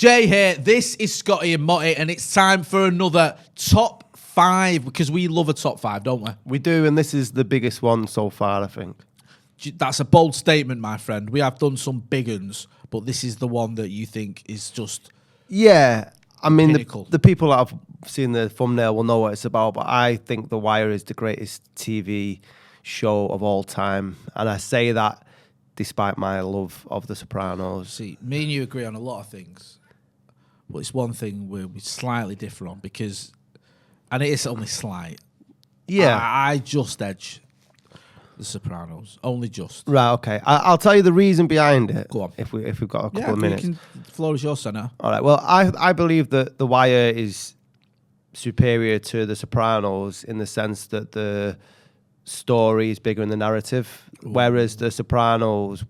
Jay here. This is Scotty and Motty, and it's time for another top 5 because we love a top 5, don't we? We do, and this is the biggest one so far, I think. That's a bold statement, my friend. We have done some big uns, but this is the one that you think is just I mean, the people that have seen the thumbnail will know what it's about, but I think The Wire is the greatest TV show of all time, and I say that despite my love of The Sopranos. See, me and you agree on a lot of things. But it's one thing we're slightly different on because, and it is only slight. Yeah. I just edge The Sopranos. Only just. Right, okay. I'll tell you the reason behind it. Go on. If we've got a couple of minutes. The floor is yours, Senator. All right, well, I believe that The Wire is superior to The Sopranos in the sense that the story is bigger in the narrative, whereas The Sopranos...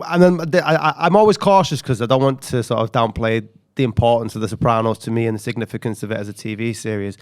And then I'm always cautious because I don't want to sort of downplay the importance of The Sopranos to me and the significance of it as a TV series.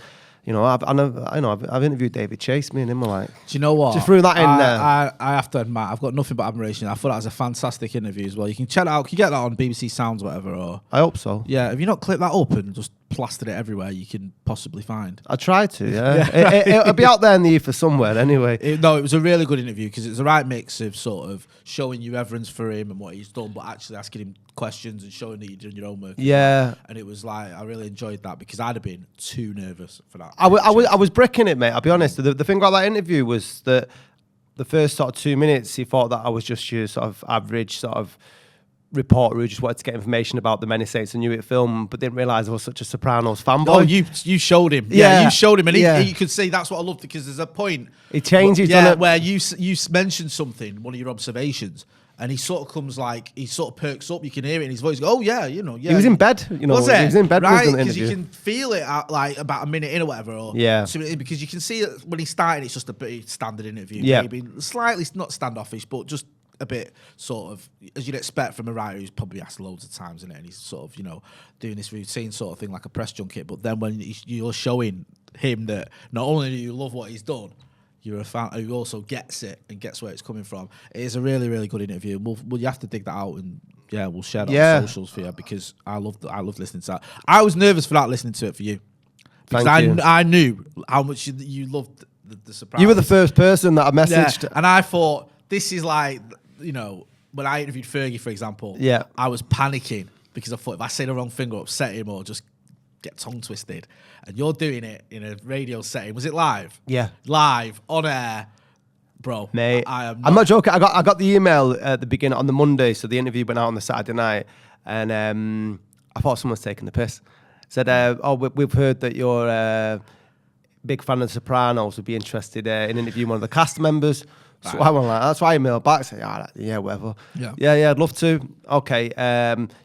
You know, I've interviewed David Chase. Me and him were like, do you know what? Just threw that in there. I have to admit, I've got nothing but admiration. I thought that was a fantastic interview as well. You can check that out. Can you get that on BBC Sounds, or whatever? Or I hope so. Yeah, have you not clicked that up and just plastered it everywhere you can possibly find? I tried to. Yeah, it'll be out there in the ether somewhere anyway. It was a really good interview because it's the right mix of sort of showing you reverence for him and what he's done, but actually asking him questions and showing that you're doing your own work. Yeah, and it was like I really enjoyed that because I'd have been too nervous for that. I was bricking it, mate. I'll be honest. The thing about that interview was that the first sort of 2 minutes, he thought that I was just your sort of average sort of reporter who just wanted to get information about the Many Saints and Newt film, but didn't realise I was such a Sopranos fanboy. Oh, you showed him. Yeah, you showed him, and he could see. That's what I loved because there's a point. He changes. Where you mentioned something, one of your observations. And he sort of comes like, he sort of perks up. You can hear it in his voice. Go, oh, yeah, you know, yeah. He was in bed, you know. Was it? He was in bed, right? Because you can feel it at like about a minute in or whatever. Because you can see it when he started, it's just a pretty standard interview. Yeah. Maybe slightly, not standoffish, but just a bit sort of, as you'd expect from a writer who's probably asked loads of times, in it, and he's sort of, you know, doing this routine sort of thing like a press junket. But then when you're showing him that not only do you love what he's done, you're a fan who also gets it and gets where it's coming from. It is a really, really good interview. You have to dig that out, and we'll share that on socials for you because I loved listening to that. I was nervous for that, listening to it for you because I knew how much you loved the Sopranos. You were the first person that I messaged, and I thought this is like, you know, when I interviewed Fergie, for example. Yeah, I was panicking because I thought if I say the wrong thing or upset him or just get tongue twisted, and you're doing it in a radio setting. Was it live? Yeah, live on air, bro. Mate, I'm not joking. I got the email at the beginning on the Monday, so the interview went out on the Saturday night, and I thought someone was taking the piss. Said, we've heard that you're a big fan of The Sopranos. Would be interested in interviewing one of the cast members. So I went like, that's why I emailed back. Said, yeah, whatever. Yeah, I'd love to. Okay.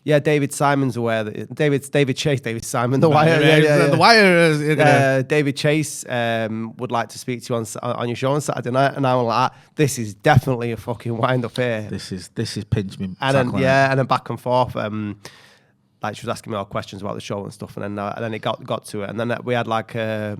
David Simon's aware that David Chase, David Simon, The Wire. The Wire. David Chase would like to speak to you on your show on Saturday night, and I was like, this is definitely a fucking wind up here. This is pinch me. And then back and forth. Like she was asking me all questions about the show and stuff, and then it got to it, and then we had like a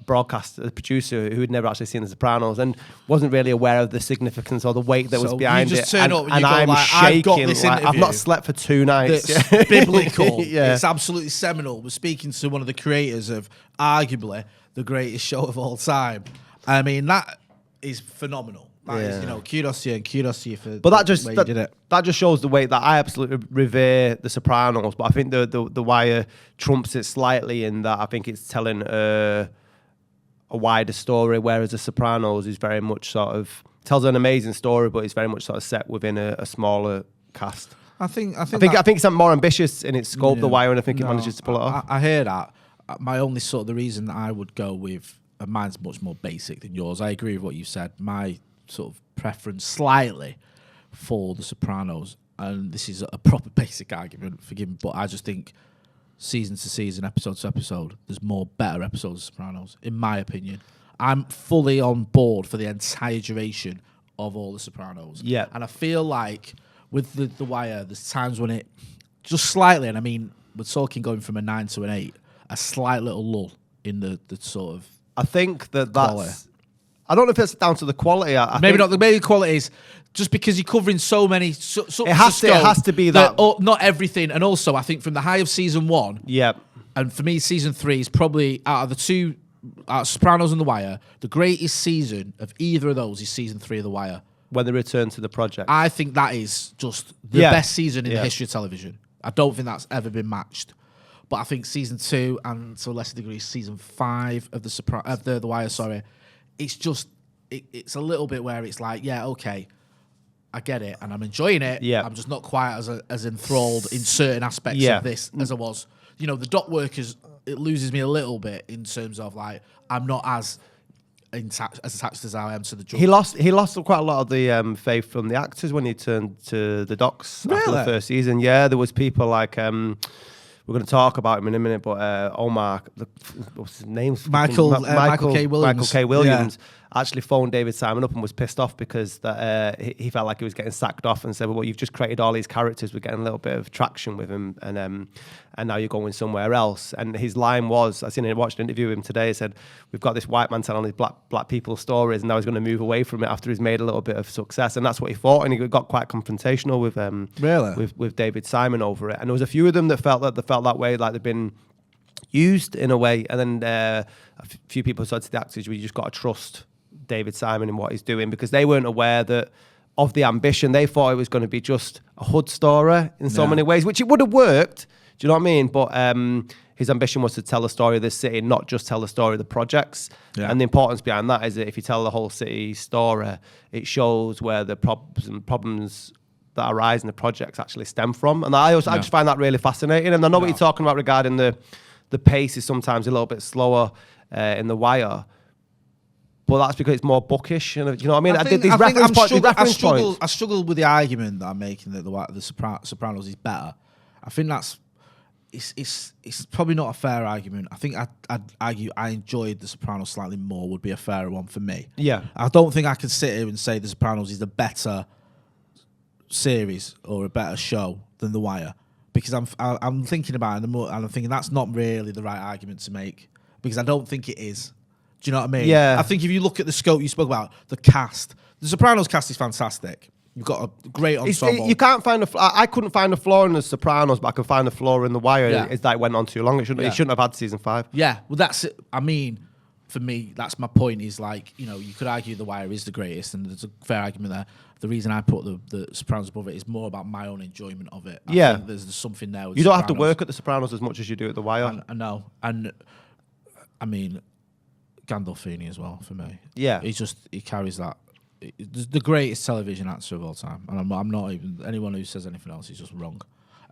broadcaster, a producer who had never actually seen The Sopranos and wasn't really aware of the significance or the weight that was behind it. Turn up and I'm like, shaking. I've got this interview. I've not slept for 2 nights. That's biblical. It's absolutely seminal. We're speaking to one of the creators of arguably the greatest show of all time. I mean, that is phenomenal. That is, you know, kudos to you for you did it. That just shows the way that I absolutely revere The Sopranos, but I think the Wire trumps it slightly in that I think it's telling a wider story, whereas The Sopranos is very much sort of tells an amazing story, but it's very much sort of set within a smaller cast. I think it's more ambitious in its scope, The Wire, and I think it manages to pull it off. I hear that. My only sort of the reason I would go with mine's much more basic than yours. I agree with what you said. My sort of preference slightly for The Sopranos, and this is a proper basic argument, forgive me, but I just think season to season, episode to episode, there's more better episodes of Sopranos, in my opinion. I'm fully on board for the entire duration of all The Sopranos. Yeah. And I feel like with the Wire, there's times when it just slightly, and I mean, we're talking going from a 9 to an 8, a slight little lull in the sort of I think quality. that's... I don't know if it's down to the quality. Maybe not. Maybe the quality is just because you're covering so many, it has to be that. Not everything, and also I think from the high of season 1, and for me season 3 is probably out of the two, Sopranos and The Wire, the greatest season of either of those is season 3 of The Wire. When they return to the project, I think that is just the best season in the history of television. I don't think that's ever been matched. But I think season 2 and to a lesser degree season 5 of The Wire, sorry, it's just it's a little bit where it's like, yeah, okay, I get it and I'm enjoying it. Yeah. I'm just not quite as enthralled in certain aspects of this as I was. You know, the dock workers, it loses me a little bit in terms of like I'm not as attached as I am to the job. He lost quite a lot of the faith from the actors when he turned to the docks after the first season. Yeah, there was people like we're going to talk about him in a minute, but Omar, what's his name? Michael K. Williams. Michael K. Williams actually phoned David Simon up and was pissed off because he felt like he was getting sacked off and said, well, you've just created all these characters. We're getting a little bit of traction with him and now you're going somewhere else. And his line was, I watched an interview with him today, he said, we've got this white man telling these black people's stories and now he's going to move away from it after he's made a little bit of success. And that's what he thought. And he got quite confrontational with David Simon over it. And there was a few of them that felt that way, like they've been used in a way. And then a few people said to the actors, we just got to trust David Simon and what he's doing, because they weren't aware of the ambition. They thought it was going to be just a hood story in so many ways, which it would have worked. Do you know what I mean? But his ambition was to tell the story of this city, not just tell the story of the projects. Yeah. And the importance behind that is that if you tell the whole city story, it shows where the problems that arise in the projects actually stem from. And I just find that really fascinating. And I know what you're talking about regarding the pace is sometimes a little bit slower in The Wire. But that's because it's more bookish, and you know what I mean. I struggle with the argument that I'm making that the Sopranos is better. I think it's probably not a fair argument. I think I'd argue I enjoyed The Sopranos slightly more would be a fairer one for me. Yeah, I don't think I can sit here and say The Sopranos is a better series or a better show than The Wire, because I'm thinking about it and I'm thinking that's not really the right argument to make, because I don't think it is. Do you know what I mean? Yeah. I think if you look at the scope you spoke about, the cast, the Sopranos cast is fantastic. You've got a great ensemble. You can't find I couldn't find a flaw in the Sopranos, but I can find a flaw in The Wire. Yeah. It's that it went on too long. It shouldn't have had season 5. Yeah, well that's it. I mean, for me, that's my point. Is like, you know, you could argue The Wire is the greatest, and there's a fair argument there. The reason I put the Sopranos above it is more about my own enjoyment of it. I think there's something there. With you don't Sopranos. have to work at the Sopranos as much as you do at The Wire. I know, and I mean, Gandolfini as well for me. Yeah, he carries that. The greatest television actor of all time, and I'm not even anyone who says anything else is just wrong.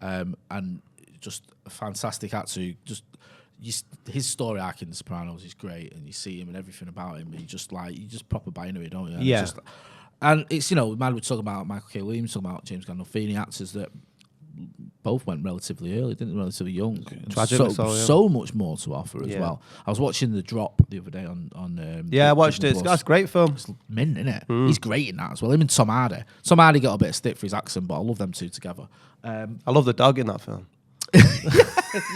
And just a fantastic actor. His story arc in The Sopranos is great, and you see him and everything about him. You just proper buy into it, don't you? And yeah. And it's, you know, man, we're talking about Michael K. Williams, talking about James Gandolfini, actors that both went relatively early, didn't relatively young. So much more to offer as well. I was watching The Drop the other day on I watched it. That's a great film. It's mint, isn't it? He's great in that as well. Him and Tom Hardy. Tom Hardy got a bit of stick for his accent, but I love them two together. I love the dog in that film.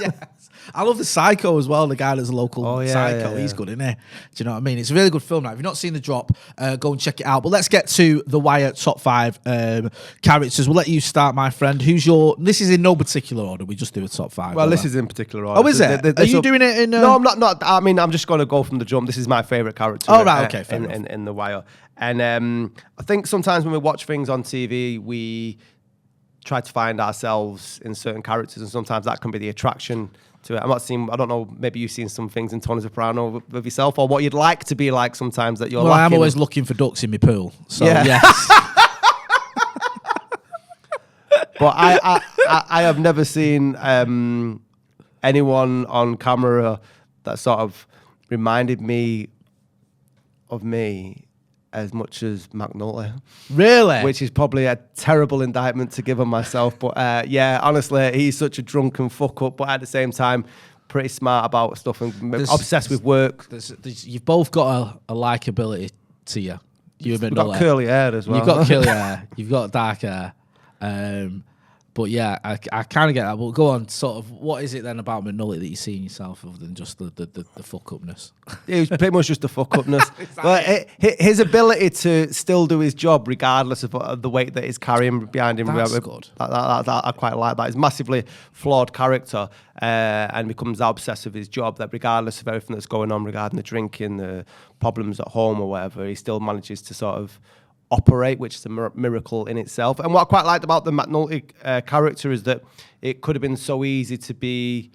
Yes. I love the Psycho as well, the guy that's a local Psycho. Yeah. He's good, isn't he? Do you know what I mean? It's a really good film now. If you've not seen The Drop, go and check it out. But let's get to The Wire top 5 characters. We'll let you start, my friend. This is in no particular order. We just do a top 5. Well, this is in particular order. Oh, is it? Are you doing it in... No, I'm not. I mean, I'm just going to go from the jump. This is my favourite character. Oh, right, okay. In The Wire. And I think sometimes when we watch things on TV, we try to find ourselves in certain characters, and sometimes that can be the attraction to it. I don't know, maybe you've seen some things in Tony Soprano with yourself, or what you'd like to be like sometimes that you're lacking. I'm always looking for ducks in my pool, so yes. But I have never seen anyone on camera that sort of reminded me of me as much as McNulty. Really? Which is probably a terrible indictment to give on myself. But honestly, he's such a drunken fuck up, but at the same time, pretty smart about stuff and obsessed with work. You've both got a likability to you. You've got curly hair as well. You've got curly hair. You've got dark hair. But yeah, I kind of get that. But go on, sort of, what is it then about McNulty that you see in yourself other than just the fuck upness? It was pretty much just the fuck upness. But his ability to still do his job regardless of the weight that he's carrying behind him. That's good. That I quite like that. He's a massively flawed character and becomes that obsessed with his job that regardless of everything that's going on regarding the drinking, the problems at home or whatever, he still manages to sort of operate, which is a miracle in itself. And what I quite liked about the McNulty character is that it could have been so easy to be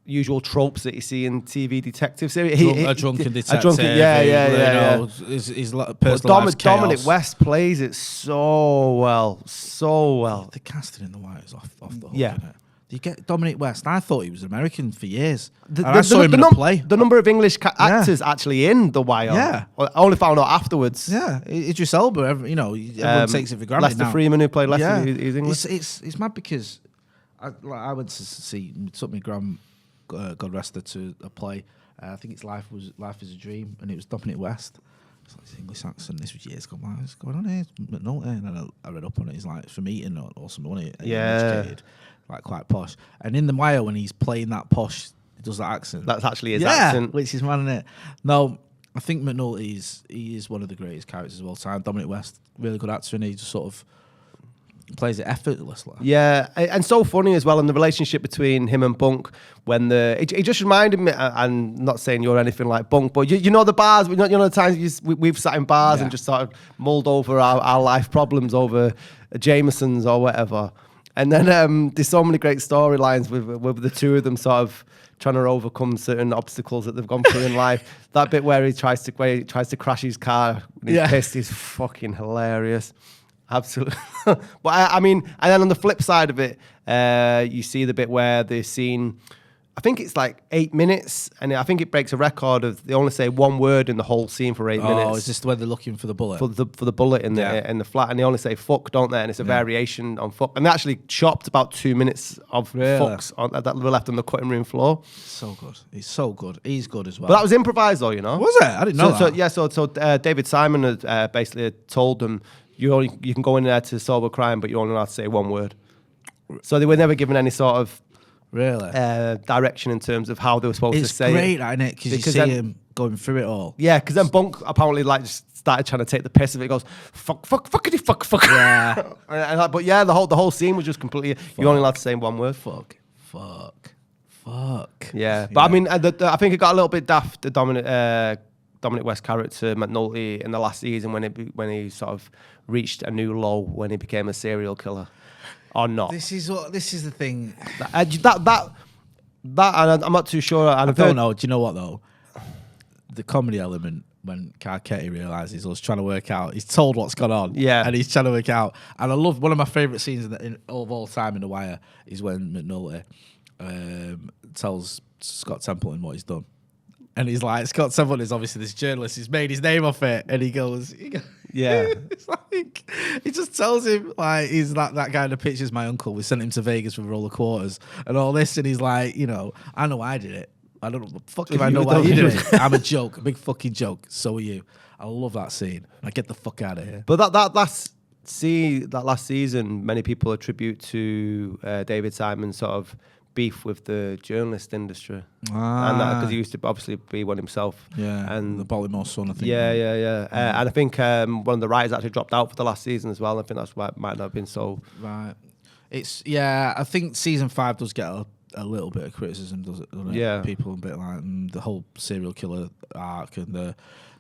usual tropes that you see in TV detective series. A drunken detective. Yeah. His personal life's chaos. Dominic West plays it so well. The casting in The Wire is off the hook, Yeah. isn't it? You get Dominic West. I thought he was American for years. I saw him in a play. The number of English actors actually in The Wire. Yeah. I only found out afterwards. Yeah, Idris Elba. Everyone takes it for granted Lester now. Freamon, who played Lester, Yeah. he's English. It's mad because I went to see, took my grand, God rest her, to a play. I think it's Life is a Dream, and it was Dominic West. It's like his English accent. This was years ago. What's going on here? It's McNulty. And then I read up on it. He's like from Eton or something, wasn't he? Yeah. Like quite posh. And in The Wire, when he's playing that posh, he does that accent. That's actually his accent. Which is mad, isn't it? No, I think McNulty is one of the greatest characters of all time. Dominic West, really good actor, and he just sort of plays it effortlessly. Yeah, and so funny as well in the relationship between him and Bunk. When it just reminded me, and not saying you're anything like Bunk, but you know the bars, you know the times we've sat in bars and just sort of mulled over our life problems over Jameson's or whatever. And then there's so many great storylines with the two of them sort of trying to overcome certain obstacles that they've gone through in life. That bit where he tries to crash his car when he's pissed is fucking hilarious. Absolutely. But I mean, and then on the flip side of it, you see the bit where they're seen, I think it's like 8 minutes, and I think it breaks a record of they only say one word in the whole scene for 8 minutes. Oh, is this where they're looking for the bullet? For the bullet in the flat, and they only say fuck, don't they? And it's a variation on fuck. And they actually chopped about 2 minutes of fucks that were left on the cutting room floor. So good. He's so good. He's good as well. But that was improvised though, you know? Was it? I didn't know that. So David Simon had basically told them, you can go in there to solve a crime, but you only have to say one word. So they were never given any sort of direction in terms of how they were supposed to say it. It's great, isn't it? Because you see him going through it all. Yeah, because then Bunk apparently just started trying to take the piss of it. He goes, fuck. Yeah. But yeah, the whole scene was just completely, you're only allowed to say one word. Fuck. Yeah, but I mean, I think it got a little bit daft, the Dominic West character, McNulty, in the last season when he sort of reached a new low when he became a serial killer. Or not. This is the thing. That and I'm not too sure. And I don't know. Do you know what though? The comedy element when Carcetti realizes, or is trying to work out, he's told what's gone on. Yeah, and he's trying to work out. And I love one of my favorite scenes of all time in The Wire is when McNulty tells Scott Templeton what he's done. And he's like, Scott Templeton is obviously this journalist. He's made his name off it. And he goes yeah. It's like, he just tells him, like, he's that guy in the picture's my uncle. We sent him to Vegas with a roll of quarters and all this. And he's like, I know I did it. I don't know what the fuck if I know why you did it. I'm a joke, a big fucking joke. So are you. I love that scene. Like, get the fuck out of here. But that last season, many people attribute to David Simon's sort of beef with the journalist industry, and because he used to obviously be one himself. Yeah, and the Baltimore Sun, I think. Yeah. And I think one of the writers actually dropped out for the last season as well. I think that's why it might not have been so. Right. I think season 5 does get a little bit of criticism, doesn't it? Yeah. People a bit like the whole serial killer arc and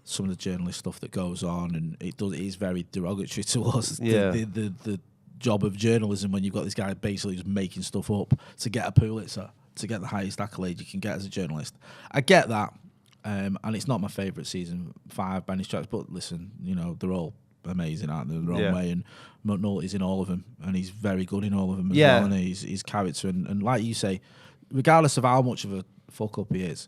some of the journalist stuff that goes on, and it is very derogatory to us. Yeah. The job of journalism when you've got this guy basically just making stuff up to get a Pulitzer, to get the highest accolade you can get as a journalist. I get that, and it's not my favourite season 5 by any stretch, but listen, they're all amazing, aren't they? Their own way, and McNulty's in all of them, and he's very good in all of them as well, and his character, and like you say, regardless of how much of a fuck up he is,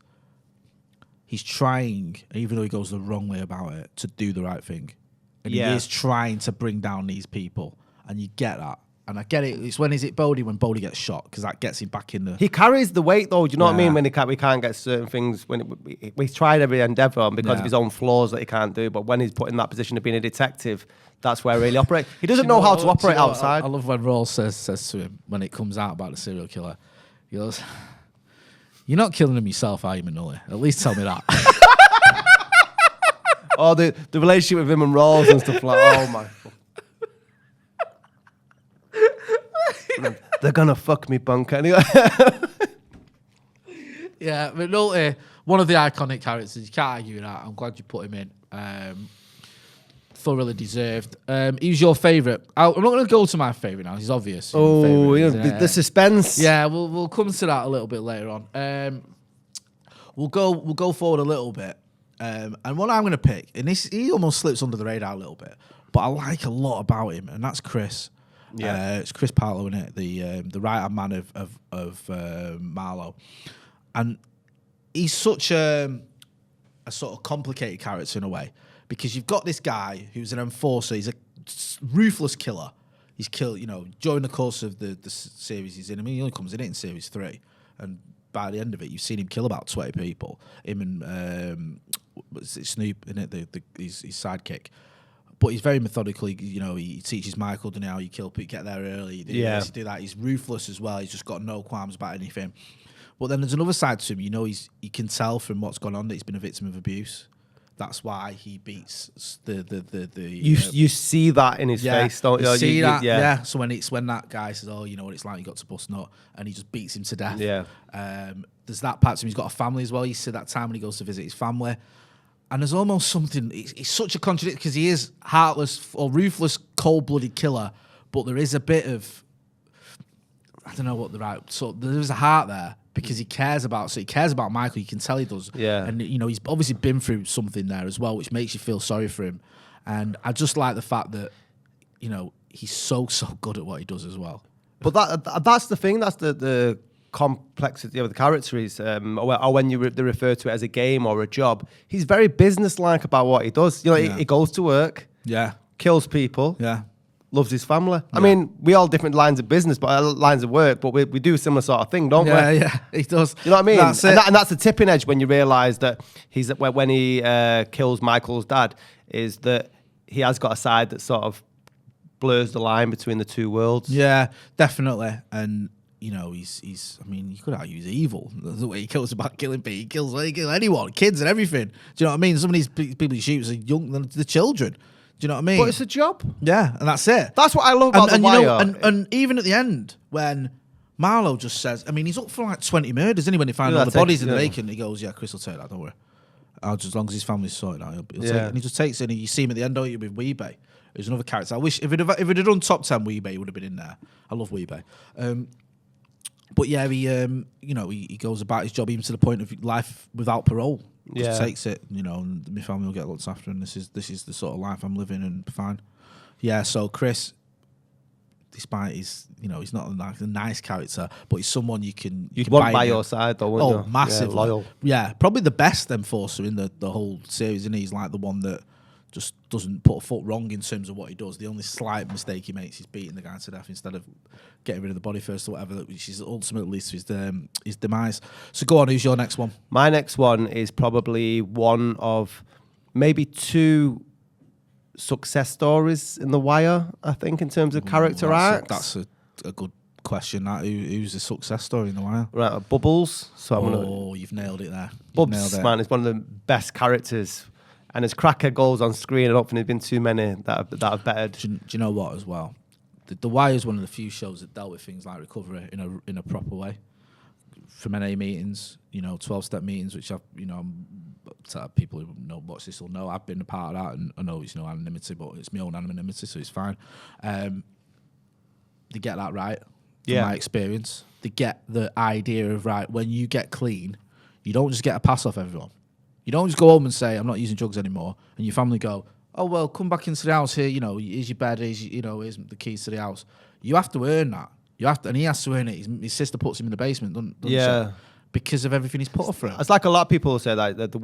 he's trying, even though he goes the wrong way about it, to do the right thing. And he is trying to bring down these people. And you get that. And I get it. It's when when Bodie gets shot, because that gets him back in the... He carries the weight, though. Do you know what I Yeah. mean? When we can't get certain things, he's tried every endeavour and because of his own flaws that he can't do. But when he's put in that position of being a detective, that's where he really operates. He doesn't know how to operate outside. I love when Rawls says to him, when it comes out about the serial killer, he goes, "You're not killing him yourself, are you, McNulty? At least tell me that." Oh, the relationship with him and Rawls and stuff like that. Oh, my... They're gonna fuck me, Bunk. Anyway. Yeah, McNulty, one of the iconic characters. You can't argue with that. I'm glad you put him in. Thoroughly deserved. He was your favourite. I'm not going to go to my favourite now. He's obvious. Oh, the suspense. Yeah, we'll come to that a little bit later on. We'll go forward a little bit. And what I'm going to pick, and he almost slips under the radar a little bit, but I like a lot about him, and that's Chris. Yeah, it's Chris Partlow, isn't it? The right hand man of Marlo, and he's such a sort of complicated character in a way, because you've got this guy who's an enforcer. He's a ruthless killer. He's killed, during the course of the series he's in. I mean, he only comes in it in series 3, and by the end of it, you've seen him kill about 20 people. Him and Snoop, in it, his sidekick. But he's very methodical. He teaches Michael, how you kill people, get there early. You do that. He's ruthless as well. He's just got no qualms about anything. But then there's another side to him. You can tell from what's gone on that he's been a victim of abuse. That's why he beats the. You see that in his face, don't you? You see that, yeah. So when that guy says, "Oh, you know what it's like, you got to bust nut," and he just beats him to death. Yeah. There's that part to him. He's got a family as well. You see that time when he goes to visit his family. And there's almost something, he's such a contradiction, because he is heartless or ruthless, cold-blooded killer, but there is a bit of, I don't know what the right, so there is a heart there, because he cares about Michael, you can tell he does. Yeah. And, he's obviously been through something there as well, which makes you feel sorry for him. And I just like the fact that, he's so good at what he does as well. But that's the thing, that's the complexity of the character is, or when they refer to it as a game or a job, he's very businesslike about what he does. He goes to work, kills people, loves his family. I mean, we all different lines of business, but lines of work, but we do a similar sort of thing, don't we? Yeah, he does. You know what I mean? That's and that's the tipping edge when you realise that when he kills Michael's dad, is that he has got a side that sort of blurs the line between the two worlds. Yeah, definitely. And he's. I mean, you could argue he's evil. The way he kills about killing people, he kills anyone, kids and everything. Do you know what I mean? Some of these people he shoots are young, the children. Do you know what I mean? But it's a job. Yeah, and that's it. That's what I love about The Wire. And even at the end, when Marlo just says, I mean, he's up for like 20 murders, isn't he? When they find all the bodies in the lake, and he goes, "Yeah, Chris will take that. Don't worry. As long as his family's sorted out, he'll take it." And he just takes it. And you see him at the end, don't you, with Wee-bey, who's another character. I wish if it had done top 10, Wee-bey he would have been in there. I love Wee-bey. But yeah, he goes about his job even to the point of life without parole. Just takes it, and my family will get looked after, and this is the sort of life I'm living, and fine. Yeah, so Chris, despite his, he's not a nice character, but he's someone you'd want by your side, though, wouldn't you? Oh, massively. Yeah, loyal. Yeah, probably the best enforcer in the whole series, isn't he? He's like the one that just doesn't put a foot wrong in terms of what he does. The only slight mistake he makes is beating the guy to death instead of getting rid of the body first or whatever, which is ultimately his demise. So go on, who's your next one? My next one is probably one of maybe 2 success stories in The Wire, I think, in terms of character arcs. That's a good question. Who's the success story in The Wire? Right, Bubbles. So you've nailed it there. Bubs, man, is one of the best characters. And as Cracker goes on screen, I don't think there's been too many that have bettered. Do you know what as well? The Wire is one of the few shows that dealt with things like recovery in a proper way. From NA meetings, 12-step meetings, which people who watch this will know. I've been a part of that, and I know it's no anonymity, but it's my own anonymity, so it's fine. They get that right, from my experience. They get the idea of, right, when you get clean, you don't just get a pass off everyone. You don't just go home and say, "I'm not using drugs anymore," and your family go, "Oh well, come back into the house here. Here's your bed. Here's the keys to the house." You have to earn that. And he has to earn it. His sister puts him in the basement, doesn't she? Because of everything he's put through. It's like a lot of people say that the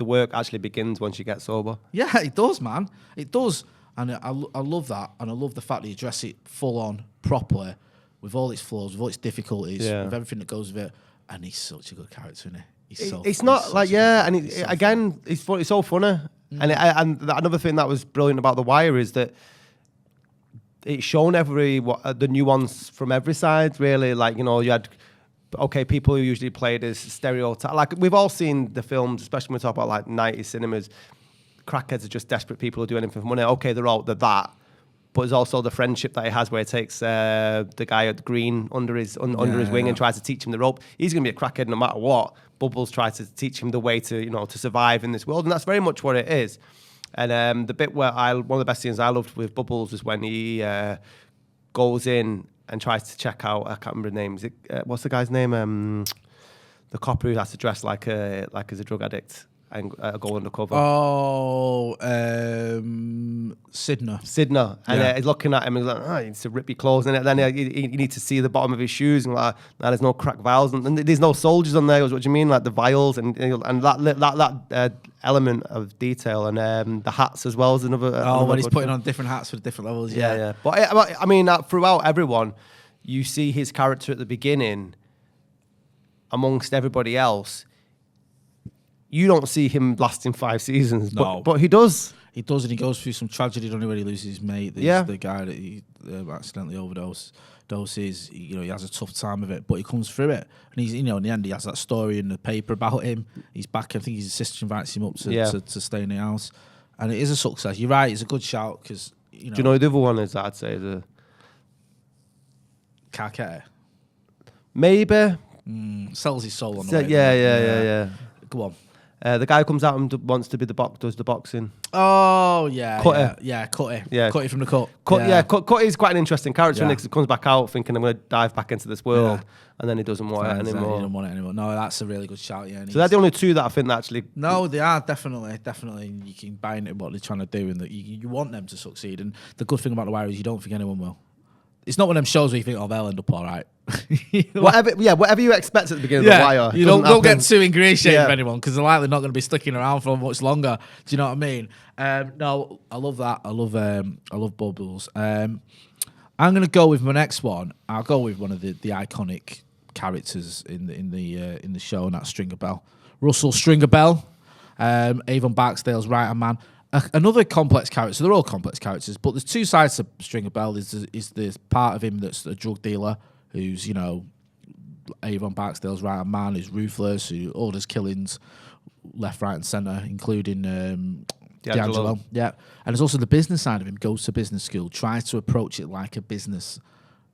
work actually begins once you get sober. Yeah, it does, man. It does. And I love that, and I love the fact that you address it full on, properly, with all its flaws, with all its difficulties, with everything that goes with it. And he's such a good character, isn't he? It's so funny. And another thing that was brilliant about The Wire is that it's shown the nuance from every side, really. Like, you had people who usually played as stereotype. Like, we've all seen the films, especially when we talk about like 90s cinemas. Crackheads are just desperate people who do anything for money. Okay, they're that. But there's also the friendship that he has where he takes the guy at Green under his wing and tries to teach him the rope. He's going to be a crackhead no matter what. Bubbles tries to teach him the way to survive in this world, and that's very much what it is. And the bit where one of the best scenes I loved with Bubbles is when he goes in and tries to check out. I can't remember the name. Is it, what's the guy's name? The copper who has to dress like as a drug addict and go undercover. Oh, Sidner. And he's looking at him and he's like, he needs to rip your clothes. And then you need to see the bottom of his shoes. And like, there's no crack vials. And there's no soldiers on there. What do you mean? Like the vials and that element of detail. And the hats as well as another. When he's putting on different hats for the different levels. Yeah. But I mean, throughout everyone, you see his character at the beginning amongst everybody else. You don't see him lasting 5 seasons, but he does. He does, and he goes through some tragedy, doesn't he, when he loses his mate. The guy that he accidentally overdoses. He has a tough time of it, but he comes through it. And he's, in the end, he has that story in the paper about him. He's back. I think his sister invites him up to stay in the house, and it is a success. You're right. It's a good shout because Do you know who the other one is? I'd say the Carcetti. Maybe sells his soul on the way. Yeah. Go on. The guy who comes out and wants to be does the boxing. Oh, yeah. Cutty. Yeah, Cutty. Yeah. Cutty from the cut. Cutty is quite an interesting character because he comes back out thinking, I'm going to dive back into this world. And then he doesn't want it anymore. He doesn't want it anymore. No, that's a really good shout, yeah. So they're the only two that I think that actually... No, they are, definitely. You can buy into what they're trying to do and that you want them to succeed. And the good thing about The Wire is you don't think anyone will. It's not one of them shows where you think, they'll end up all right. Whatever you expect at the beginning of The Wire. You don't get too ingratiated with anyone because they're likely not going to be sticking around for much longer. Do you know what I mean? No, I love that. I love Bubbles. I'm going to go with my next one. I'll go with one of the iconic characters in the show, and that's Stringer Bell. Russell Stringer Bell, Avon Barksdale's right-hand man. Another complex character. So they're all complex characters, but there's two sides to Stringer Bell. There's this part of him that's a drug dealer who's, Avon Barksdale's right-hand man, who's ruthless, who orders killings left, right, and centre, including D'Angelo. Yeah. And there's also the business side of him, goes to business school, tries to approach it like a business,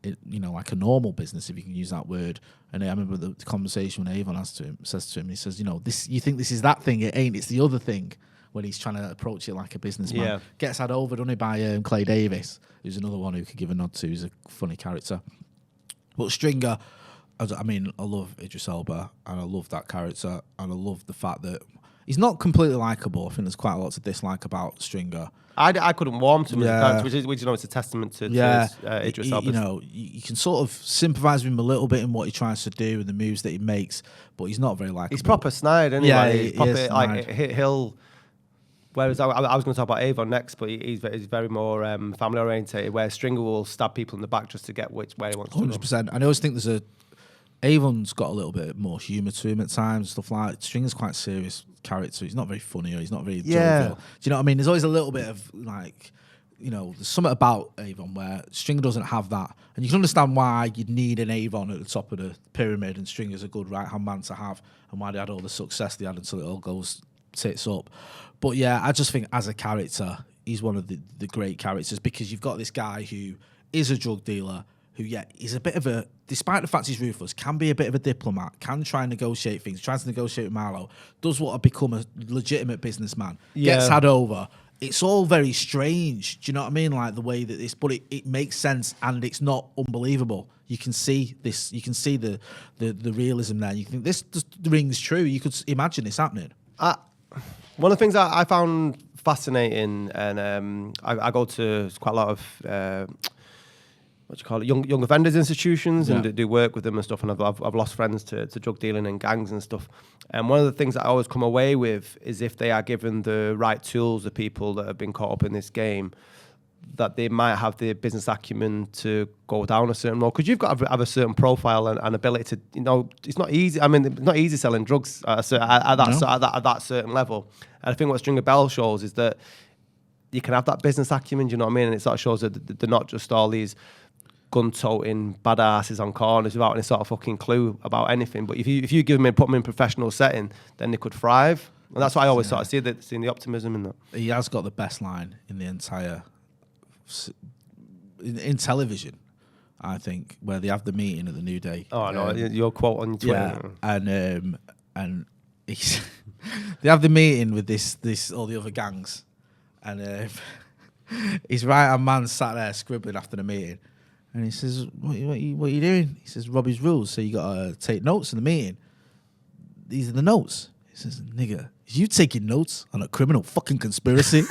like a normal business, if you can use that word. And I remember the conversation when Avon says to him, he says, this, you think this is that thing, it ain't, it's the other thing. When he's trying to approach it like a businessman. Yeah. Gets had over, doesn't he, by Clay Davis, who's another one who could give a nod to, who's a funny character. But Stringer, I love Idris Elba, and I love that character, and I love the fact that he's not completely likeable. I think there's quite a lot to dislike about Stringer. I couldn't warm to him as a character, which it's a testament to Idris Elba. You can sort of sympathise with him a little bit in what he tries to do and the moves that he makes, but he's not very likeable. He's proper snide, isn't he? Yeah, he's proper, he'll... Whereas I was going to talk about Avon next, but he's very more family orientated. Where Stringer will stab people in the back just to get where he wants to. 100%. And I always think Avon's got a little bit more humour to him at times, stuff like that. Stringer's quite a serious character. He's not very funny, or he's not very jovial. Do you know what I mean? There's always a little bit of there's something about Avon where Stringer doesn't have that, and you can understand why you'd need an Avon at the top of the pyramid, and Stringer's a good right hand man to have, and why they had all the success they had until it all goes tits up. But yeah, I just think as a character, he's one of the great characters because you've got this guy who is a drug dealer who, is a bit of a, despite the fact he's ruthless, can be a bit of a diplomat, can try and negotiate things, tries to negotiate with Marlo, does want to become a legitimate businessman, gets had over. It's all very strange. Do you know what I mean? Like the way that this, but it makes sense and it's not unbelievable. You can see this, you can see the realism there. You think this just rings true. You could imagine this happening. One of the things I found fascinating, and I go to quite a lot of young offenders institutions and do work with them and stuff. And I've lost friends to drug dealing and gangs and stuff. And one of the things that I always come away with is if they are given the right tools, the people that have been caught up in this game, that they might have the business acumen to go down a certain road, because you've got to have a certain profile and ability to, it's not easy. I mean, it's not easy selling drugs at that certain level. And I think what Stringer Bell shows is that you can have that business acumen, do you know what I mean? And it sort of shows that they're not just all these gun-toting badasses on corners without any sort of fucking clue about anything. But if you give them and put them in a professional setting, then they could thrive. And that's why I always sort of seeing the optimism in that. He has got the best line in the entire in television, I think, where they have the meeting at the New Day. Oh, I know your quote on Twitter. Yeah, and he's they have the meeting with this all the other gangs, and his right-hand man sat there scribbling after the meeting, and he says, what are you doing? He says, Robbie's rules, so you got to take notes in the meeting. These are the notes. He says, nigga, is you taking notes on a criminal fucking conspiracy?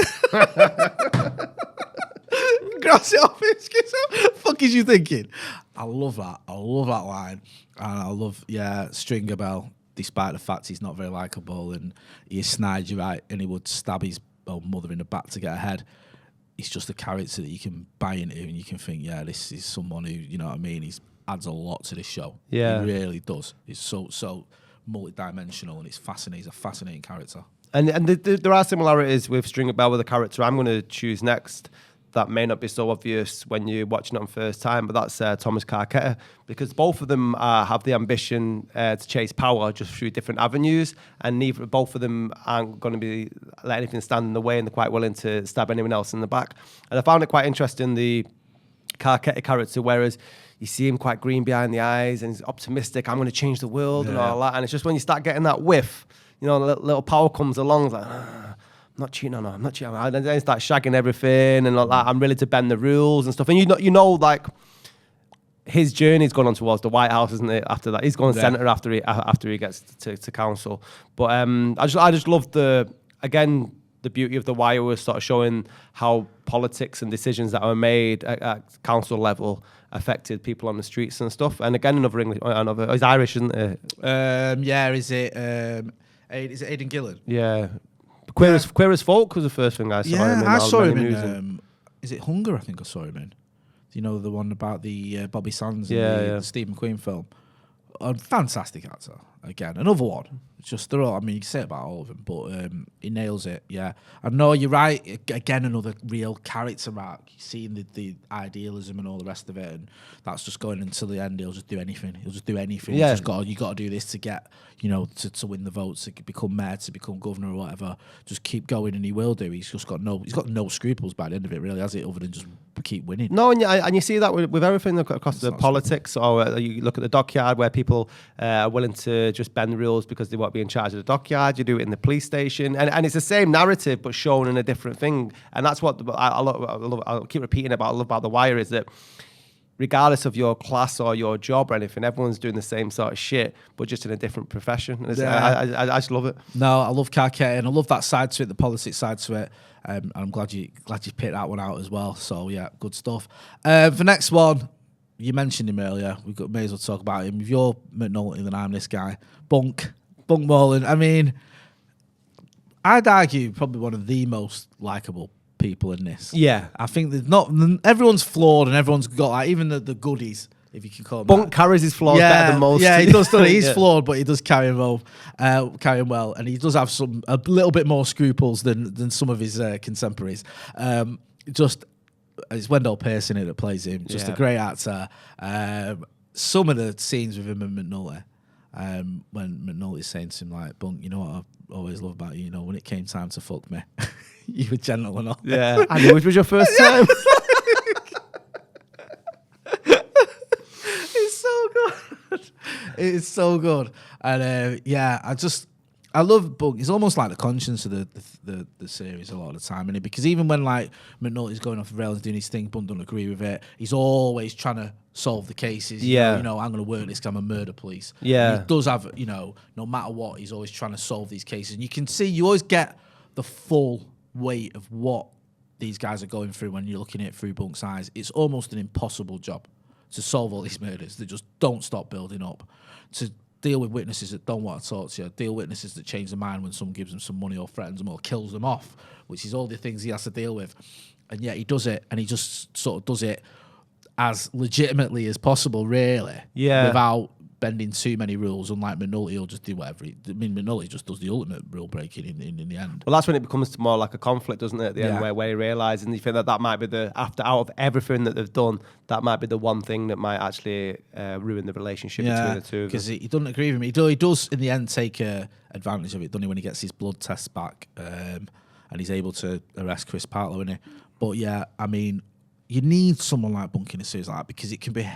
Grass it off. Fuck is you thinking? I love that. I love that line. And I love, Stringer Bell, despite the fact he's not very likeable and he is snide, you're right, and he would stab his mother in the back to get ahead. He's just a character that you can buy into and you can think, this is someone who, you know what I mean, he adds a lot to this show. Yeah. He really does. He's so multi-dimensional and it's fascinating. He's a fascinating character. And there are similarities with Stringer Bell with the character I'm going to choose next that may not be so obvious when you're watching it on first time, but that's Thomas Carcetti, because both of them have the ambition to chase power just through different avenues, and both of them aren't going to be let anything stand in the way, and they're quite willing to stab anyone else in the back. And I found it quite interesting, the Carcetti character, whereas you see him quite green behind the eyes and he's optimistic, I'm going to change the world and all that, and it's just when you start getting that whiff, a little power comes along, it's like, I'm not cheating on her. And then they start shagging everything and like that. I'm ready to bend the rules and stuff. And like his journey's gone on towards the White House, isn't it? After that, he's going senator after he gets to council. But I just love the beauty of The Wire was sort of showing how politics and decisions that were made at council level affected people on the streets and stuff. And again, he's Irish, isn't he? Is it Aidan Gillen? Yeah. Queer as Folk was the first thing I saw him in. I saw him in, is it Hunger? I think I saw him in. You know, the one about the Bobby Sands and the Stephen Queen film. A fantastic actor. Again, another one. Just they're all, I mean, you can say it about all of them, but he nails it. Yeah, I know you're right. Again, another real character arc. Seeing the idealism and all the rest of it, and that's just going until the end. He'll just do anything. Yeah, you got to do this to get, to win the votes, to become mayor, to become governor or whatever. Just keep going, and he will do. He's got no scruples by the end of it, really, has it? Other than just keep winning. No, and you see that with everything across the politics, or you look at the dockyard where people are willing to just bend the rules because they want to be in charge of the dockyard. You do it in the police station, and it's the same narrative but shown in a different thing. And that's what I love. I'll keep repeating about. I love about The Wire is that regardless of your class or your job or anything, everyone's doing the same sort of shit, but just in a different profession. And I just love it. No, I love Carcetti, and I love that side to it, the politics side to it. And I'm glad you picked that one out as well. So yeah, good stuff. The next one, you mentioned him earlier. May as well talk about him. If you're McNulty, then I'm this guy. Bunk Moreland. I mean, I'd argue probably one of the most likable people in this. Yeah. I think everyone's flawed and everyone's got even the goodies, if you can call them Bunk that. carries his flaws better than most. Yeah, he does. He's flawed, but he does carry him well, and he does have a little bit more scruples than some of his contemporaries. It's Wendell Pierce in it that plays him. Just a great actor. Some of the scenes with him and McNulty, when McNulty's saying to him like, Bunk, you know what I always love about you, when it came time to fuck me, you were gentle enough. Yeah. And which was your first time? It's so good. It's so good. And I love Bunk. He's almost like the conscience of the series a lot of the time, innit? Because even when like McNulty's going off the rails doing his thing, Bunk don't agree with it. He's always trying to solve the cases. Yeah. I'm going to work this. I'm a murder police. Yeah. And he does have, no matter what, he's always trying to solve these cases. And you can see, you always get the full weight of what these guys are going through when you're looking at it through Bunk's eyes. It's almost an impossible job to solve all these murders that just don't stop building up, to deal with witnesses that don't want to talk to you, deal with witnesses that change their mind when someone gives them some money or threatens them or kills them off, which is all the things he has to deal with. and yet he does it, and he just sort of does it as legitimately as possible, really. Yeah. Without bending too many rules, unlike McNulty, he'll just do whatever. McNulty just does the ultimate rule breaking in the end. Well, that's when it becomes more like a conflict, doesn't it? At the end, where he realises, and you think that might be out of everything that they've done, that might be the one thing that might actually ruin the relationship between the two of them. Because he doesn't agree with me. He does in the end take advantage of it, doesn't he? When he gets his blood tests back, and he's able to arrest Chris Partlow, isn't he? But yeah, I mean, you need someone like Bunk in a series like that because it can be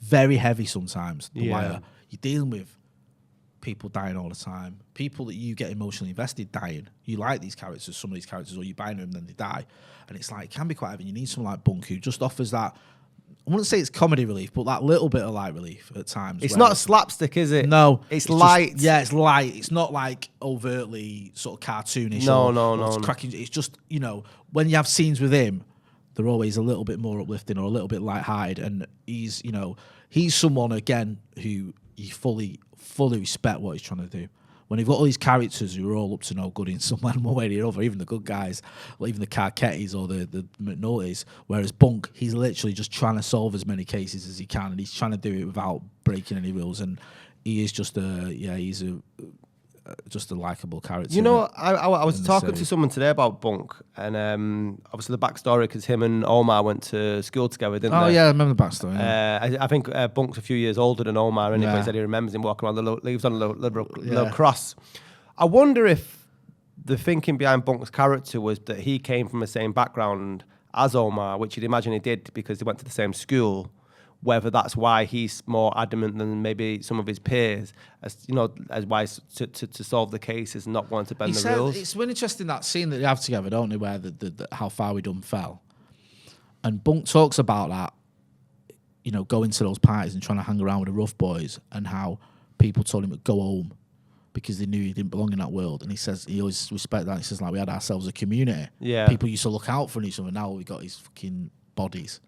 very heavy sometimes. The Wire, you're dealing with people dying all the time, people that you get emotionally invested dying. You like these characters, some of these characters, or you buy them, then they die, and it's like it can be quite heavy. You need someone like Bunk who just offers that. I wouldn't say it's comedy relief, but that little bit of light relief at times. It's not slapstick, is it? No, it's light. It's light. It's not like overtly sort of cartoonish. No. It's cracking. It's just when you have scenes with him, they're always a little bit more uplifting or a little bit light-hearted, and he's someone again who you fully respect what he's trying to do. When you've got all these characters who are all up to no good in some one way or other, even the good guys, or even the Carcettis or the McNultys, whereas Bunk, he's literally just trying to solve as many cases as he can, and he's trying to do it without breaking any rules, and he is just just a likable character. You know, I was talking to someone today about Bunk, and obviously the backstory, because him and Omar went to school together, didn't they? Oh yeah, I remember the backstory. Yeah. I think Bunk's a few years older than Omar, and he said he remembers him walking around he was on a little cross. I wonder if the thinking behind Bunk's character was that he came from the same background as Omar, which you'd imagine he did because they went to the same school. Whether that's why he's more adamant than maybe some of his peers, as why to solve the cases and not wanting to bend the rules. It's really interesting, that scene that they have together, don't they, where the how far we done fell. And Bunk talks about that, going to those parties and trying to hang around with the rough boys, and how people told him to go home because they knew he didn't belong in that world. And he says he always respect that. He says, like, we had ourselves a community. Yeah. People used to look out for each other. Now we got these fucking bodies.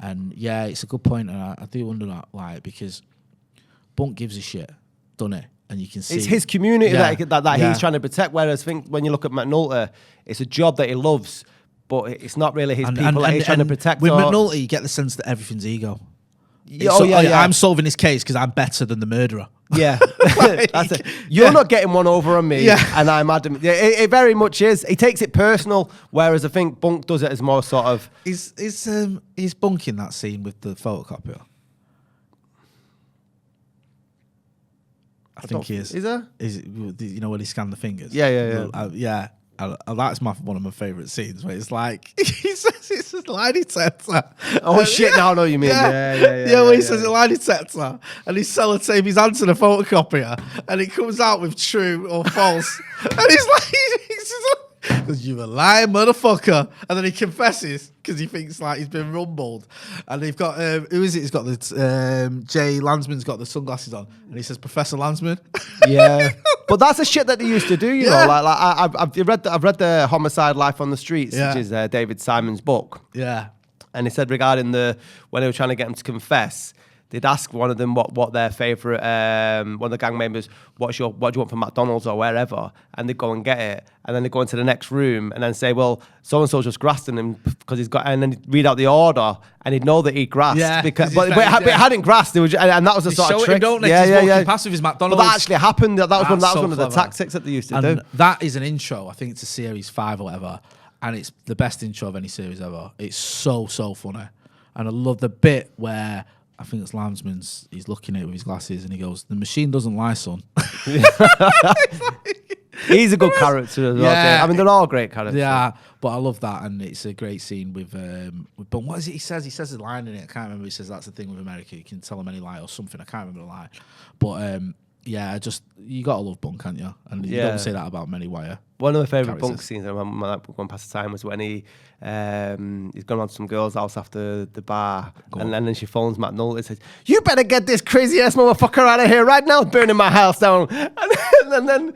And yeah, it's a good point, and I do wonder that, because Bunk gives a shit, doesn't it? And you can see it's his community that he's trying to protect. Whereas I think when you look at McNulty, it's a job that he loves, but it's not really his people that he's trying to protect. With McNulty, you get the sense that everything's ego. I'm solving this case because I'm better than the murderer. Yeah, that's it. You're not getting one over on me, and I'm adamant. Yeah, it very much is. He takes it personal, whereas I think Bunk does it as more sort of. Is Bunk in that scene with the photocopier? I think he is. Is there? Is when he scanned the fingers? Yeah. That's one of my favourite scenes where it's like he says it's a lie detector. Oh shit! Now I know what you mean. Yeah. When he says a lie detector and he's sellotape his hand to the photocopier and it comes out with true or false, and he's like, because you're a lying motherfucker, and then he confesses because he thinks like he's been rumbled, and they've got who is it? He's got the Jay Landsman's got the sunglasses on, and he says Professor Landsman. Yeah, but that's the shit that they used to do. You know, like I've read the Homicide: Life on the Streets, which is David Simon's book. Yeah, and he said regarding when they were trying to get him to confess, they'd ask one of them what their favourite, one of the gang members, what do you want from McDonald's or wherever, and they'd go and get it, and then they'd go into the next room and then say, well, so and so just grassed him because he's got, and then he'd read out the order, and he'd know that he grassed but it hadn't grassed. It was, and that was a sort of trick. Walking past with his McDonald's. But that actually happened. That was one of the tactics that they used to do. That is an intro. I think it's a series 5 or whatever, and it's the best intro of any series ever. It's so funny, and I love the bit where. I think it's Landsman's, he's looking at it with his glasses and he goes, the machine doesn't lie, son. He's a good character as well. Yeah. I mean, they're all great characters. Yeah, but I love that, and it's a great scene with Bunk. What is it he says? He says a line in it. I can't remember. He says that's the thing with America. You can tell them any lie or something. I can't remember the line. But you got to love Bunk, can't you? And you don't say that about many Wire. One of my favourite Bunk scenes I remember going past the time was when he's gone on to some girl's house after the bar, and then she phones McNulty and says, "You better get this crazy ass motherfucker out of here right now, burning my house down." And then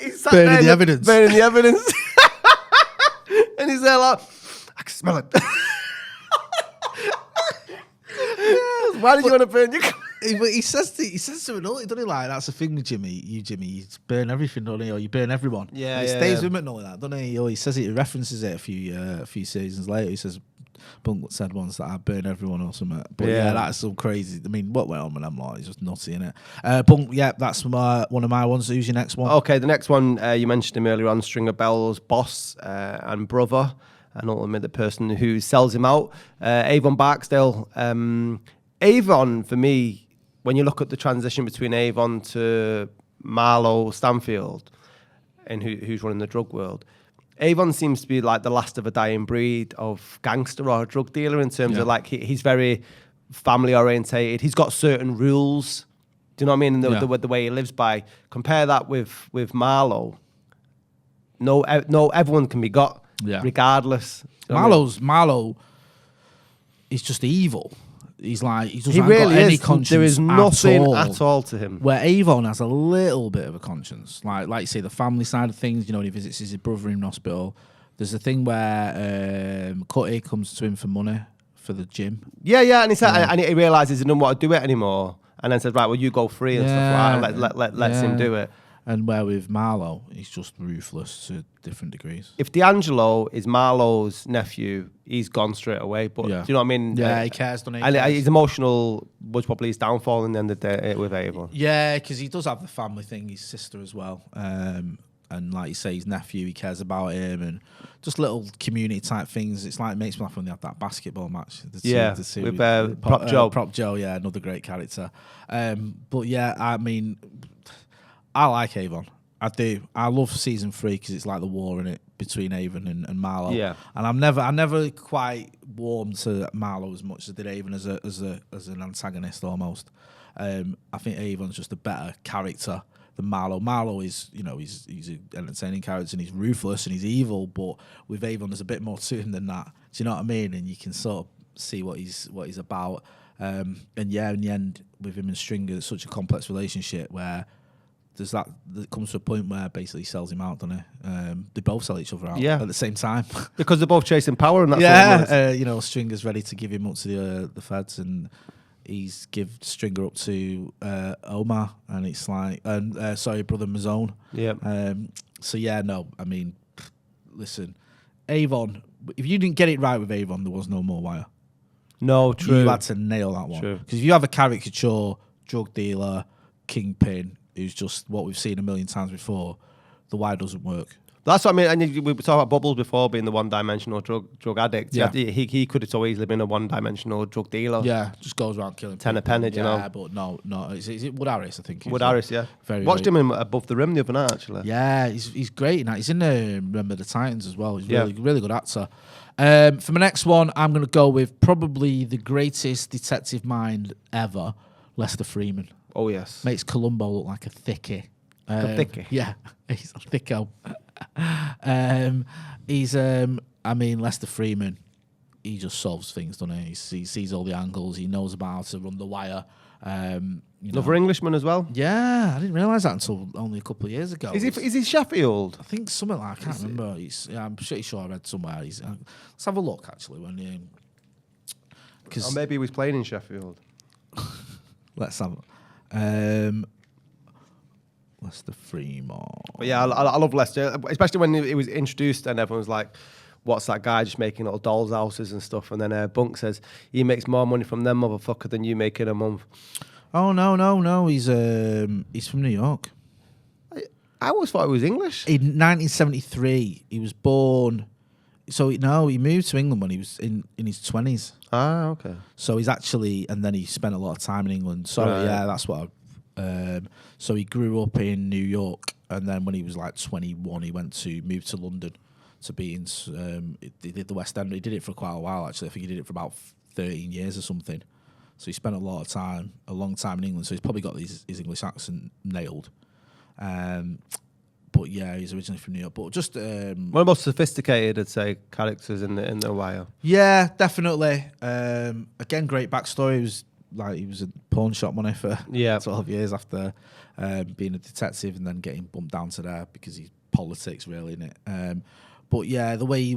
he's sat burning the evidence. Burning the evidence. And he's there like, I can smell it. Why did you want to burn your he says to McNulty, doesn't he? Like, that's the thing with Jimmy. You burn everything, don't you? Or you burn everyone. Yeah, and it yeah, stays yeah. with McNulty, that, doesn't he? Or he says it, he references it a few seasons later. He says, Bunk said once that I burn everyone or something. But yeah, that's so crazy. I mean, what went on with them lot is just nutty, innit? Bunk, yeah, that's one of my ones. Who's your next one? Okay, the next one, you mentioned him earlier on, Stringer Bell's boss and brother, and ultimately the person who sells him out, Avon Barksdale. Avon, for me, when you look at the transition between Avon to Marlo Stanfield, and who's running the drug world, Avon seems to be like the last of a dying breed of gangster or drug dealer in terms of like he's very family orientated. He's got certain rules. Do you know what I mean? The way he lives by. Compare that with Marlo. No, everyone can be got regardless. You know Marlo is just evil. He's like he doesn't he really got any is. conscience. There is nothing at all to him. Where Avon has a little bit of a conscience, like you say, the family side of things. You know, when he visits his brother in hospital, there's a thing where Cutty comes to him for money for the gym. Yeah, and he said, and he realizes he doesn't want to do it anymore, and then said, right, well, you go free and stuff like that. Let's him do it. And where with Marlo, he's just ruthless to different degrees. If D'Angelo is Marlo's nephew, he's gone straight away. But do you know what I mean? Yeah, he cares, doesn't he? And his emotional was probably his downfall in the end of the day with Avon. Yeah, because he does have the family thing, his sister as well. And like you say, his nephew, he cares about him, and just little community type things. It's like, it makes me laugh when they have that basketball match. With Prop Joe. Prop Joe, yeah, another great character. But yeah, I mean, I like Avon. I do. I love season 3 because it's like the war in it between Avon and Marlo. Yeah. And I never quite warmed to Marlo as much as I did Avon as an antagonist almost. I think Avon's just a better character than Marlo. Marlo is, he's an entertaining character and he's ruthless and he's evil, but with Avon there's a bit more to him than that. Do you know what I mean? And you can sort of see what he's about. And yeah, in the end, with him and Stringer, it's such a complex relationship where there comes to a point where basically he sells him out, doesn't he? They both sell each other out at the same time. Because they're both chasing power and that's what it is. Stringer's ready to give him up to the feds and he's give Stringer up to Omar and it's like, brother Mazzone. Yeah. So yeah, no, I mean, listen, Avon, if you didn't get it right with Avon, there was no more Wire. No, true. You had to nail that one. Because if you have a caricature drug dealer, kingpin, who's just what we've seen a million times before, the Wire doesn't work. That's what I mean. And we were talking about Bubbles before being the one-dimensional drug addict. Yeah. He could have so easily been a one-dimensional drug dealer. Yeah, just goes around killing people. Tenner penny, you know. Yeah, but no. Is it Wood Harris, I think? Wood Harris, yeah. Watched him in Above the Rim the other night, actually. Yeah, he's great in that. He's in Remember the Titans as well. He's really good actor. For my next one, I'm going to go with probably the greatest detective mind ever, Lester Freamon. Oh, yes. Makes Columbo look like a thickie. A thickie? Yeah, he's a thicko. Lester Freamon, he just solves things, doesn't he? He sees all the angles. He knows about how to run the Wire. Another Englishman as well? Yeah, I didn't realise that until only a couple of years ago. Is he Sheffield? I think something like, I can't remember. I'm pretty sure I read somewhere. Let's have a look, actually. Or maybe he was playing in Sheffield. Let's have Lester Freamon. But yeah, I love Lester, especially when he was introduced and everyone was like, what's that guy just making little dolls' houses and stuff? And then Bunk says, he makes more money from them motherfucker than you make in a month. Oh, no. He's from New York. I always thought he was English. In 1973, he was born. So, he moved to England when he was in his 20s. Ah, okay. So he's actually, and then he spent a lot of time in England. Sorry, yeah, that's what so he grew up in New York, and then when he was like 21, he moved to London to be in, he did the West End. He did it for quite a while, actually. I think he did it for about 13 years or something. So he spent a long time in England, so he's probably got his English accent nailed. But yeah, he's originally from New York. But just one of the most sophisticated, I'd say, characters in the Wire. Yeah, definitely. Again, great backstory. He was a pawn shop money for 12 years after being a detective, and then getting bumped down to there because he's politics, really, innit? But yeah, the way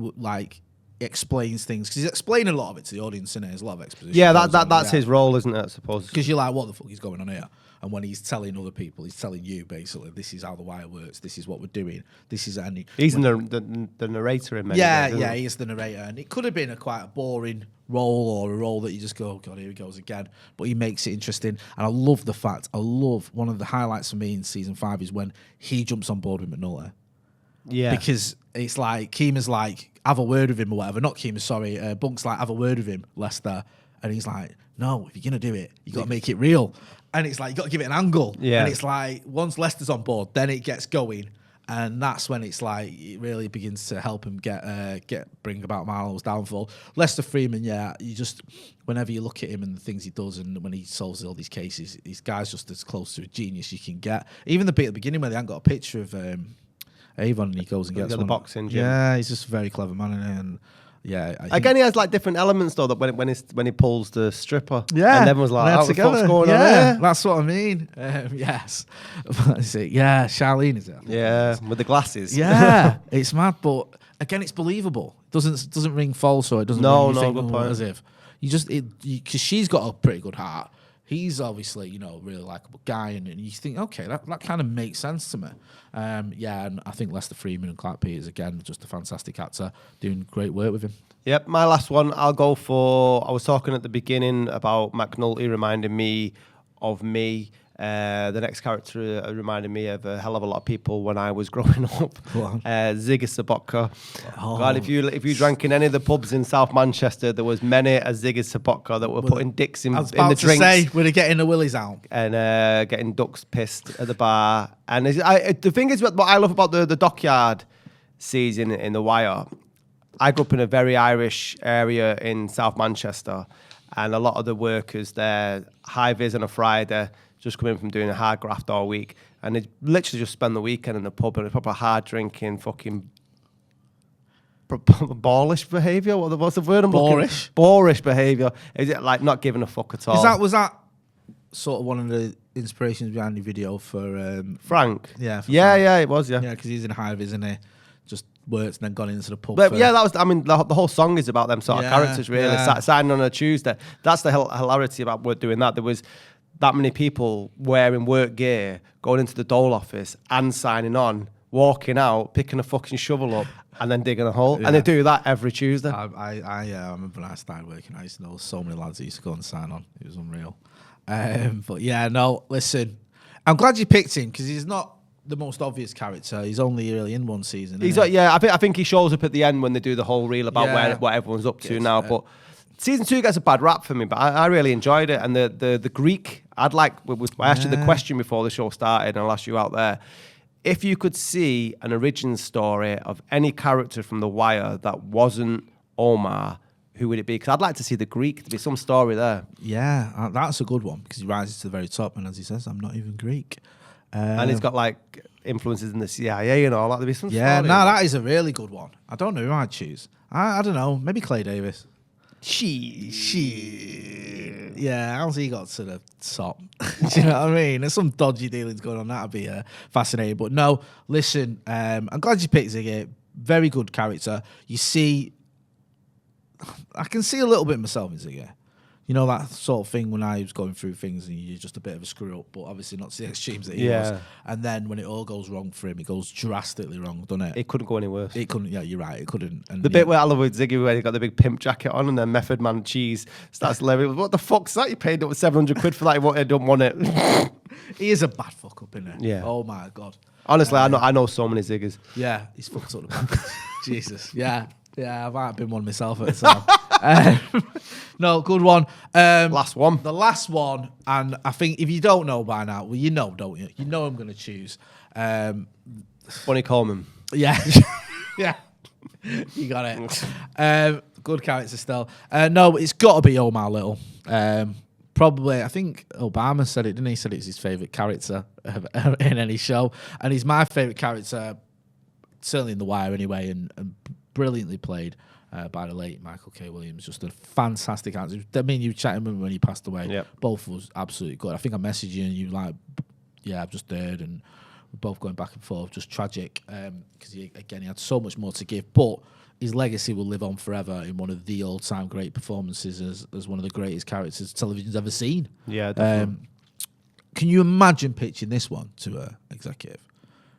explains things because he's explaining a lot of it to the audience, isn't it? There's a lot of exposition. Yeah, that's his role, isn't it? I suppose. Because you're like, what the fuck is going on here? And when he's telling other people, he's telling you basically, this is how the wire works. This is what we're doing. This is any. He's the narrator in many ways, yeah, he is the narrator, and it could have been quite a boring role or a role that you just go, oh God, here he goes again. But he makes it interesting, and I love the fact. I love one of the highlights for me in season 5 is when he jumps on board with McNulty. Yeah, because it's like Keema's like, have a word with him or whatever. Not Keema, sorry. Bunk's like, have a word with him, Lester, and he's like, no, if you're gonna do it, you got to make it real. And it's like, you got to give it an angle. Yeah. And it's like, once Lester's on board, then it gets going. And that's when it's like, it really begins to help him bring about Marlo's downfall. Lester Freamon, yeah, you just, whenever you look at him and the things he does and when he solves all these cases, this guy's just as close to a genius you can get. Even the bit at the beginning where they haven't got a picture of Avon and he goes and gets the boxing gym. Yeah, he's just a very clever man in it. And yeah, again, he has like different elements though. That when he pulls the stripper, yeah, and everyone's like, "Oh, together. What's going yeah, on here?" That's what I mean. Yes, is it? Yeah, Charlene is it? Yeah, with the glasses. Yeah, it's mad, but again, it's believable. It doesn't ring false, or it doesn't. No, ring good point. as if you just because she's got a pretty good heart. He's obviously, a really likable guy, and you think, okay, that kind of makes sense to me. Yeah, and I think Lester Freamon and Clark Peters, again, just a fantastic actor, doing great work with him. Yep, my last one, I'll go for, I was talking at the beginning about McNulty reminding me of me. The next character reminded me of a hell of a lot of people when I was growing up. Ziggy Sobotka. Oh. God, if you drank in any of the pubs in South Manchester, there was many a Ziggy Sobotka that were putting dicks in the drinks. Were they getting the willies out? And getting ducks pissed at the bar. And the thing is, what I love about the Dockyard season in The Wire, I grew up in a very Irish area in South Manchester, and a lot of the workers there, high vis on a Friday, just come in from doing a hard graft all week, and they literally just spend the weekend in the pub, and it's proper hard drinking, fucking boorish behaviour. What's the word I'm looking for? Boorish behaviour. Is it like not giving a fuck at all? Was that sort of one of the inspirations behind the video for Frank? Yeah, yeah, it was. Yeah, because he's in Hive, isn't he? Just worked and then gone into the pub. But yeah, that was. I mean, the whole song is about them sort of characters. Really, signing on a Tuesday. That's the hilarity about doing that. There was that many people wearing work gear, going into the dole office and signing on, walking out, picking a fucking shovel up, and then digging a hole. Yeah. And they do that every Tuesday. I remember when I started working, I used to know so many lads that used to go and sign on. It was unreal. But yeah, no, listen, I'm glad you picked him because he's not the most obvious character. He's only really in one season. I think he shows up at the end when they do the whole reel about what everyone's up to now. But season 2 gets a bad rap for me, but I really enjoyed it. And the Greek, I asked you the question before the show started, and I'll ask you out there. If you could see an origin story of any character from The Wire that wasn't Omar, who would it be? Because I'd like to see the Greek. There'd be some story there. Yeah, that's a good one because he rises to the very top, and as he says, I'm not even Greek. And he's got like influences in the CIA and all that. There'd be some story. That is a really good one. I don't know who I'd choose. I don't know. Maybe Clay Davis. Yeah, how's he got to the top? Do you know what I mean? There's some dodgy dealings going on. That'd be fascinating. But no, listen, I'm glad you picked Ziggy. Very good character. You see, I can see a little bit myself in Ziggy. You know, that sort of thing when I was going through things and you're just a bit of a screw up, but obviously not to the extremes that he was. And then when it all goes wrong for him, it goes drastically wrong, doesn't it? It couldn't go any worse. It couldn't, yeah, you're right, it couldn't. And the bit where I love with Ziggy, where he got the big pimp jacket on and then Method Man cheese starts leveling. What the fuck's that? You paid up 700 quid for that, I don't want it. He is a bad fuck up, isn't he? Yeah. Oh my God. Honestly, I know so many Ziggers. Yeah, he's fucked up the back. Jesus, yeah. Yeah, I might have been one myself at the time. No, good one. Last one. The last one, and I think if you don't know by now, well, you know, don't you? You know I'm going to choose. Bonnie Coleman. Yeah. Yeah. You got it. Good character still. No, it's got to be Omar Little. Probably, I think Obama said it, didn't he? He said it's his favourite character in any show. And he's my favourite character, certainly in The Wire anyway, and brilliantly played by the late Michael K. Williams. Just a fantastic actor. I mean, you chatting with him when he passed away. Yep. Both was absolutely good. I think I messaged you and you like, yeah, I've just heard and We're both going back and forth, just tragic. Because he had so much more to give, but his legacy will live on forever in one of the all-time great performances as one of the greatest characters television's ever seen. Yeah, definitely. Can you imagine pitching this one to an executive?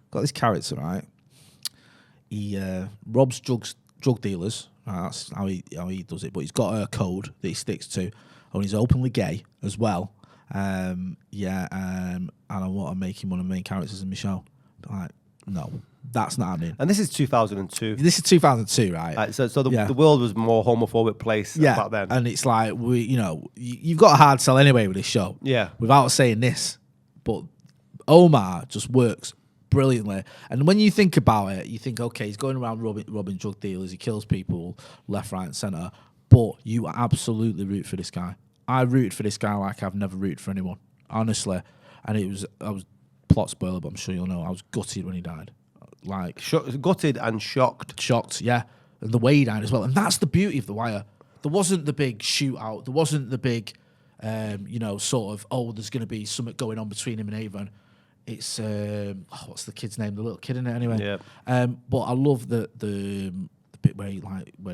Got this character, right? He robs drug dealers. Right? That's how he does it. But he's got a code that he sticks to. And he's openly gay as well. And I want to make him one of the main characters in my show. Like, no, that's not happening. And this is 2002. This is 2002, right? So the world was a more homophobic place back then. And it's like, you've got a hard sell anyway with this show. Yeah. Without saying this. But Omar just works brilliantly. And when you think about it, you think, okay, he's going around robbing drug dealers, he kills people left, right, and centre. But you absolutely root for this guy. I rooted for this guy like I've never rooted for anyone, honestly. And I was plot spoiler, but I'm sure you'll know, I was gutted when he died. Like gutted and shocked. Shocked, yeah. And the way he died as well. And that's the beauty of The Wire. There wasn't the big shootout. There wasn't the big, sort of, there's going to be something going on between him and Avon. It's, what's the kid's name? The little kid in it anyway. Yeah. But I love the bit where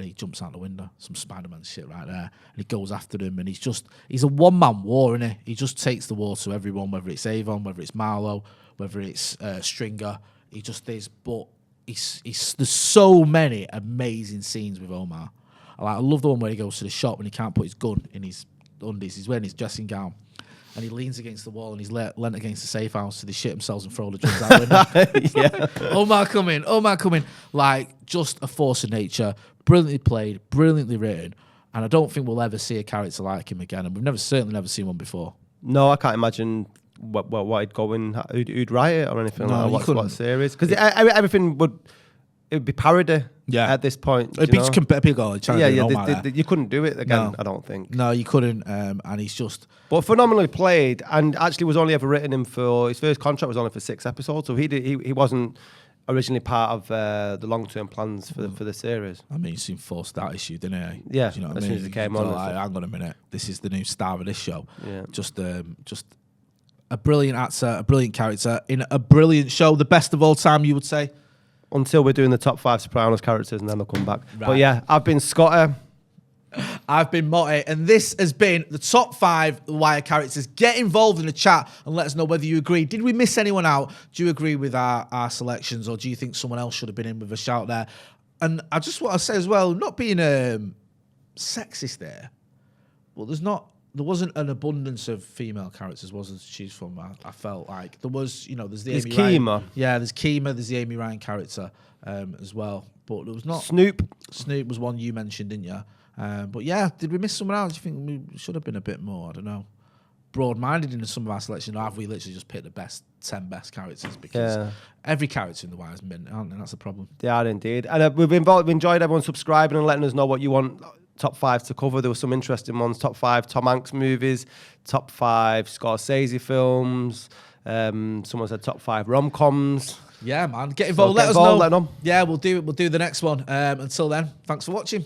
he jumps out the window, some Spider-Man shit right there, and he goes after them, and he's a one-man war, isn't he? He just takes the war to everyone, whether it's Avon, whether it's Marlo, whether it's Stringer. He just is. But there's so many amazing scenes with Omar. I love the one where he goes to the shop and he can't put his gun in his undies. He's wearing his dressing gown. And he leans against the wall and he's leant against the safe house, so they shit themselves and throw the drugs out the window. Omar coming. Like, just a force of nature. Brilliantly played, brilliantly written. And I don't think we'll ever see a character like him again. And we've certainly never seen one before. No, I can't imagine what he'd go in, who'd write it or anything like that. What series? Because everything would be parody at this point. It'd be just people you couldn't do it again, I don't think. No, you couldn't. And he's just... But phenomenally played, and actually was only ever written him for... His first contract was only for 6 episodes, so he wasn't originally part of the long-term plans for the series. I mean, he seemed forced that issue, didn't he? Yeah, you know as soon as it came on. Like, hang on a minute, this is the new star of this show. Yeah. Just a brilliant actor, a brilliant character, in a brilliant show, the best of all time, you would say? Until we're doing the top 5 Sopranos characters, and then they'll come back. Right. But yeah, I've been Scotty. I've been Motty, and this has been the top 5 Wire characters. Get involved in the chat and let us know whether you agree. Did we miss anyone out? Do you agree with our selections, or do you think someone else should have been in with a shout there? And I just want to say as well, not being sexist there, but there wasn't an abundance of female characters, wasn't to choose from. I felt like there was, there's the Amy Ryan. Kima. Yeah, there's Kima, there's the Amy Ryan character as well. But there was not... Snoop was one you mentioned, didn't you? But yeah, did we miss someone else? Do you think we should have been a bit more, I don't know, broad-minded in some of our selection, or have we literally just picked the 10 best characters? Because every character in The Wire has been, aren't they? That's the problem. They are indeed. And we've enjoyed everyone subscribing and letting us know what you want top 5 to cover. There were some interesting ones. Top 5 Tom Hanks movies, top 5 Scorsese films. Someone said top 5 rom-coms. Yeah, man. Get involved. Let us know. Let them. Yeah, we'll do the next one. Until then, thanks for watching.